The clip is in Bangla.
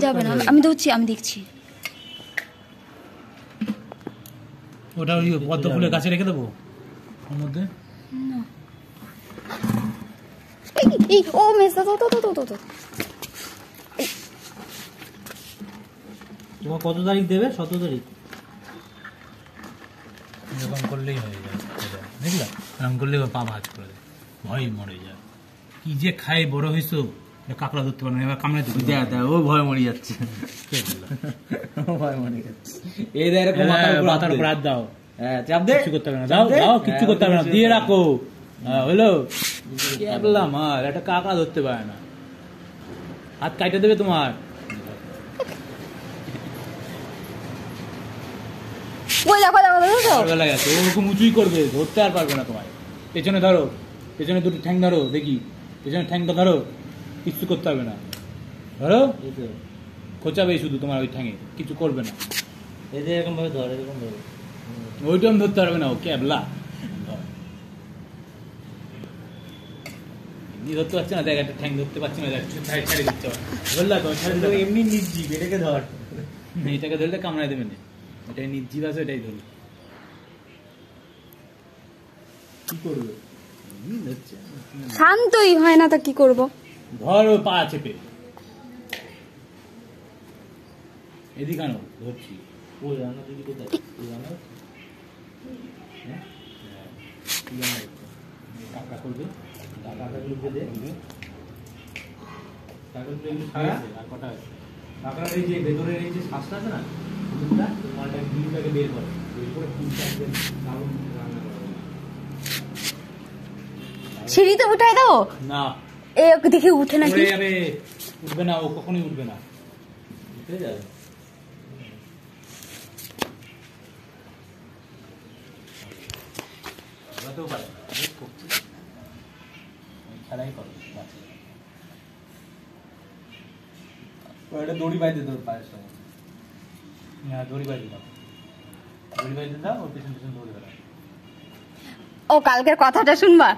যাবে না, আমি ধরছি, আমি দেখছি। ওটা ওই পদ্ম ফুলের কাছে রেখে দেবো ওর মধ্যে। ও মেসা তো। তোমার কত তারিখ দেবে? 17 তারিখ। এরকম করলেই হয়ে যায়, বুঝলা? এরকম করলে পা ভাজ করে দেয়, ভয় মরে যায়। কি যে খাই বড় হয়েছো, কাঁকড়া ধরতে পারো না, এবার কামড়াই দিতে ও ভয় মরে যাচ্ছে, ভয় মরে যাচ্ছে। এই দেখ মাথার উপর হাত দাও, হ্যাঁ চাপ দে, কিছু করতে হবে না, দাও কিচ্ছু করতে হবে না, দিয়ে রাখো। হলো বললাম আর একটা কাঁকড়া ধরতে পারে না, হাত কাটে দেবে তোমার। ওরকম উঁচুই করবে, ধরতে আর পারবে না তোমার। পেছনে ধরো, পেছনে দুটো ঠ্যাং ধরো, দেখি পেছনে ঠ্যাংটা ধরো, কিচ্ছু করতে হবে না। ধরো, খোঁচাবে শুধু তোমার ওই ঠ্যাঙে, কিছু করবে না। এই যে এরকম ভাবে ধর, এরকম ধরো, ওইটাও ধরতে পারবে না, ও ক্যাবলা ধরতে পারছে না। দেখ একটা ঠ্যাং ধরতে পারছে না, ছেড়ে দিচ্ছে, বললা তো এমনি নির্জীব, এটাকে ধর, এটাকে ধরলে কামড়ায় দেবে না, এটাই নির্জীব আছে, এটাই ধরবে। কি করবে? শান্তই হয় না, তা কি করবো? ধরো পা চেপে, এদিকে আনো, ধরছি। ওই রান্না দিদি কোথায়? ওই রান্না কাঁকড়া করবে, কাকাগুলো দে, কাঁকড়াগুলো ছাড়া আর কটা আছে? কাঁকড়ার এই যে ভেতরের এই যে শ্বাসটা আছে না, মালটা গিলটাকে বের করে, বের করে দারুণ রান্না করা হবে। সিঁড়িতে উঠাই দাও না, এ ওকে দেখে উঠে নাকি? উঠবে না, ও কখনোই উঠবে না। উঠে যাবে। খেলাই করো, ওটা দড়ি বাইতে তোর পায়ের সঙ্গে, দড়ি বাইতে দাও, দড়ি বাইতে দাও, ওর পিছন পিছন দৌড়ে বেড়াও। ও কালকের কথাটা শুনবা।